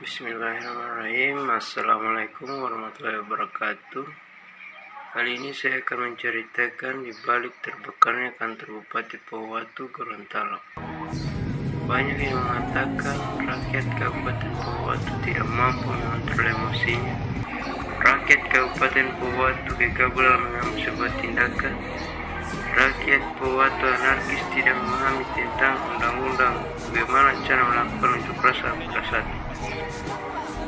Bismillahirrahmanirrahim. Assalamualaikum warahmatullahi wabarakatuh. Kali ini saya akan menceritakan di balik terbakarnya kantor Bupati Pohuwatu Gorontalo. Banyak yang mengatakan rakyat Kabupaten Pohuwatu tidak mampu mengontrol emosinya. Rakyat Kabupaten Pohuwatu gegabah mengambil sebuah tindakan. Rakyat Pohuwatu anarkis, tidak memahami tentang undang-undang, bagaimana cara melakukan unjuk rasa pada saat itu.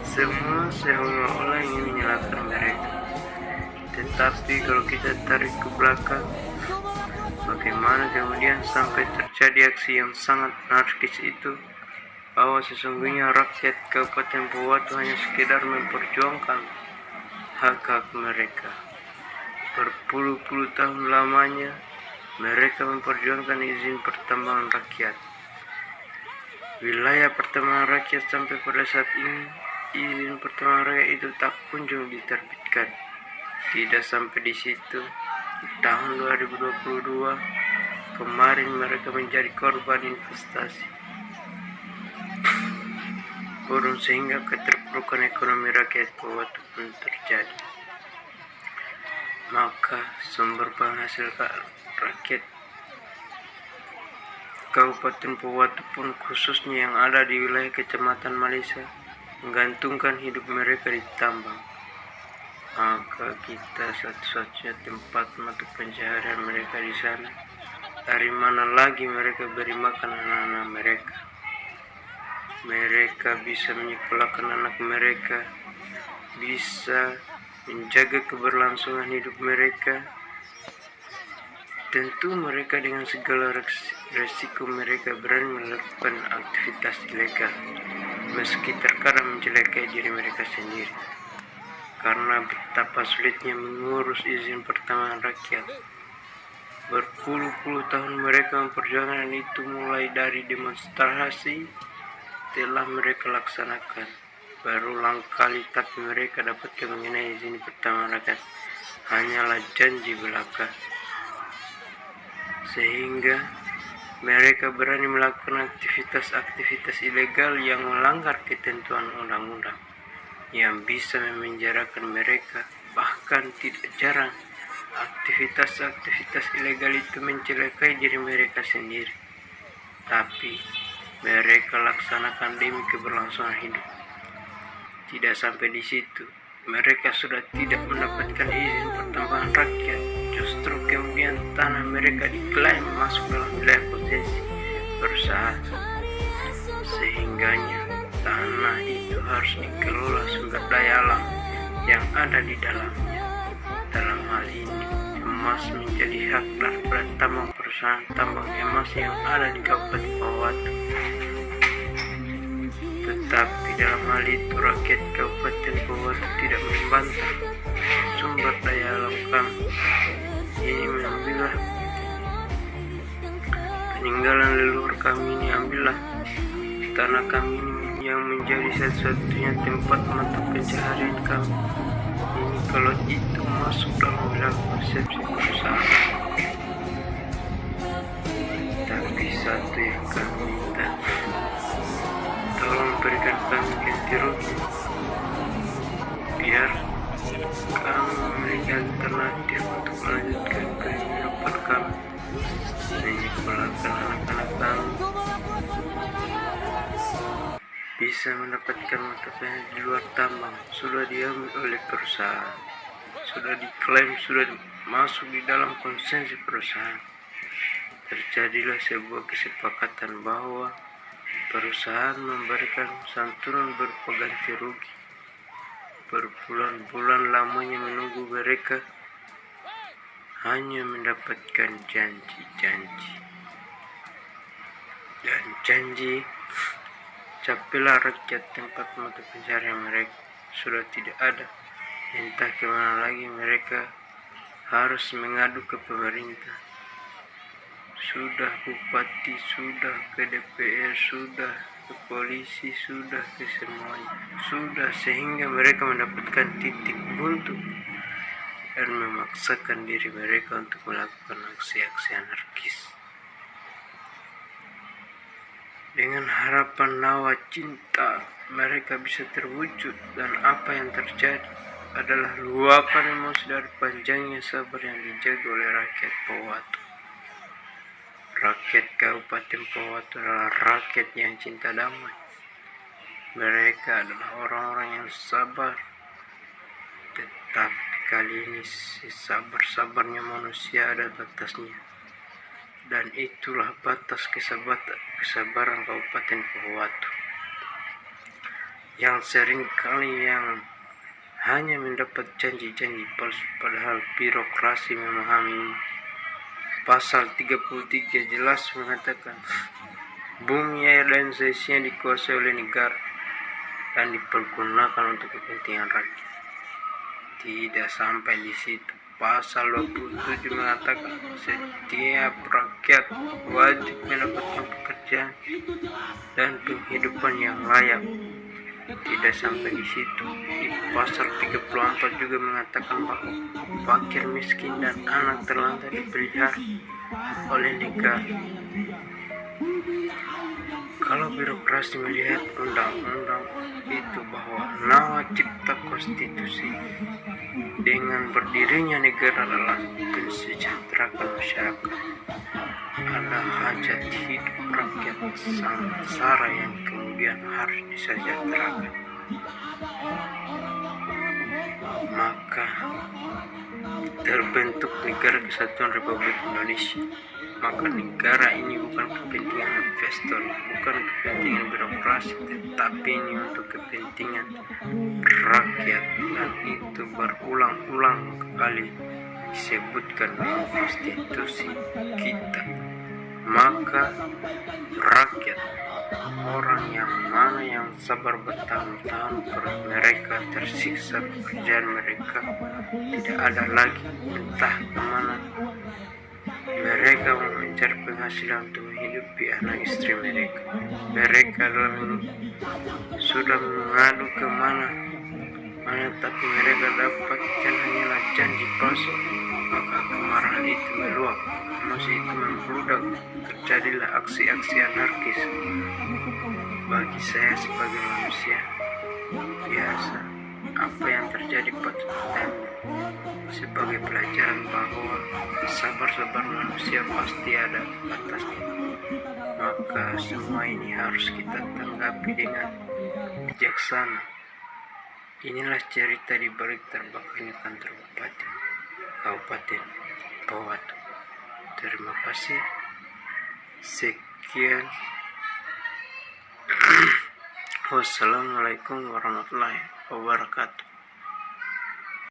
Semua seolah-olah ingin menyalahkan mereka. Tetapi kalau kita tarik ke belakang, bagaimana kemudian sampai terjadi aksi yang sangat anarkis itu, bahwa sesungguhnya rakyat Kabupaten Pohuwatu hanya sekedar memperjuangkan hak-hak mereka. Berpuluh-puluh tahun lamanya mereka memperjuangkan izin pertambangan rakyat. Wilayah pertambangan rakyat sampai pada saat ini, izin pertambangan rakyat itu tak kunjung diterbitkan. Tidak sampai di situ, di tahun 2022 kemarin mereka menjadi korban investasi burung, sehingga keterpurukan ekonomi rakyat Pohuwatu pun terjadi. Maka sumber penghasil rakyat Kabupaten Pohuwatu pun, khususnya yang ada di wilayah Kecamatan Malisa, menggantungkan hidup mereka di tambang. Maka kita satu-satunya tempat mata pencaharian mereka di sana. Dari mana lagi mereka beri makan anak-anak mereka? Mereka bisa menyekolahkan anak mereka, bisa menjaga keberlangsungan hidup mereka. Tentu mereka dengan segala resiko mereka berani melakukan aktivitas ilegal, meski terkadang menjelekai diri mereka sendiri. Karena betapa sulitnya mengurus izin pertambangan rakyat. Berpuluh-puluh tahun mereka memperjuangkan itu, mulai dari demonstrasi telah mereka laksanakan. Berulang kali tapi mereka dapat mengenai izin pertambangan rakyat hanyalah janji belaka. Sehingga mereka berani melakukan aktivitas-aktivitas ilegal yang melanggar ketentuan undang-undang, yang bisa memenjarakan mereka. Bahkan tidak jarang aktivitas-aktivitas ilegal itu mencelakai diri mereka sendiri, tapi mereka laksanakan demi keberlangsungan hidup. Tidak sampai di situ, mereka sudah tidak mendapatkan izin pertambangan rakyat, justru kemudian tanah mereka diklaim masuk dalam wilayah posesi perusahaan, sehingganya tanah itu harus dikelola sumber daya alam yang ada di dalamnya. Dalam hal ini, emas menjadi hak daripada tambang perusahaan tambang emas yang ada di Kabupaten Pohuwatu. Tetapi dalam hal itu rakyat Kabupaten Pohuwatu tidak membantah sumber daya alam kami. Ini mengambillah peninggalan leluhur kami, ini ambillah tanah kami ini yang menjadi satu-satunya tempat mata pencaharian kami. Ini kalau itu masuk dalam wilayah konsepsi perusahaan. Tapi satu yang kami minta, tolong berikan kami ganti rugi, biar kami memiliki alternatif untuk melanjutkan kehidupan kami, menyekolahkan anak-anak kami, bisa mendapatkan mata pencaharian di luar tambang. Sudah diambil oleh perusahaan, sudah diklaim, sudah masuk di dalam konsesi perusahaan. Terjadilah sebuah kesepakatan bahwa perusahaan memberikan santunan berupa ganti rugi. Berbulan-bulan lamanya menunggu mereka, hanya mendapatkan janji-janji dan janji. Capailah rakyat tempat mata pencaharian mereka sudah tidak ada. Entah kemana lagi mereka harus mengadu ke pemerintah. Sudah bupati, sudah ke DPR, sudah ke polisi, sudah ke semuanya, sudah, sehingga mereka mendapatkan titik buntu dan memaksakan diri mereka untuk melakukan aksi-aksi anarkis. dengan harapan nawa cinta mereka bisa terwujud, dan apa yang terjadi adalah luapan emosi dari panjangnya sabar yang dijaga oleh rakyat Pohuwatu. Rakyat Kabupaten Pohuwatu adalah rakyat yang cinta damai. Mereka adalah orang-orang yang sabar, tetapi kali ini sabar-sabarnya manusia ada batasnya. Dan itulah batas kesabaran Kabupaten Pohuwatu, yang seringkali yang hanya mendapat janji-janji palsu, padahal birokrasi memahami ini. Pasal 33 jelas mengatakan bumi, air, dan seisinya dikuasai oleh negara dan dipergunakan untuk kepentingan rakyat. Tidak sampai di situ, pasal 27 mengatakan setiap rakyat wajib mendapatkan pekerjaan dan penghidupan yang layak. Tidak sampai di situ, di pasal 34 juga mengatakan bahwa fakir, miskin, dan anak terlantar dipelihara oleh negara. Kalau birokrasi melihat undang-undang itu bahwa nawa cipta konstitusi dengan berdirinya negara adalah mensejahteraan masyarakat, ada hajat hidup rakyat sengsara yang kemudian harus disejahterakan, maka terbentuk Negara Kesatuan Republik Indonesia. Maka negara ini bukan kepentingan investor, bukan kepentingan birokrasi, tetapi ini untuk kepentingan rakyat, dan itu berulang-ulang kali disebutkan dalam konstitusi kita. Maka rakyat, orang yang mana yang sabar bertahun-tahun perut mereka tersiksa, pekerjaan mereka tidak ada lagi, entah kemana mereka mau mencari penghasilan untuk menghidupi anak istri mereka. Mereka sudah mengadu kemana tapi mereka dapatkan hanyalah janji palsu. Maka kemarahan itu meluap, emosi itu membludak, terjadilah aksi-aksi anarkis. Bagi saya sebagai manusia biasa, apa yang terjadi patut diambil sebagai pelajaran bahwa sabar-sabar manusia pasti ada batasnya. Maka semua ini harus kita tanggapi dengan bijaksana. Inilah cerita di balik terbakarnya kantor bupati Kabupaten Pohuwatu. Terima kasih. Sekian. Wassalamualaikum warahmatullahi wabarakatuh.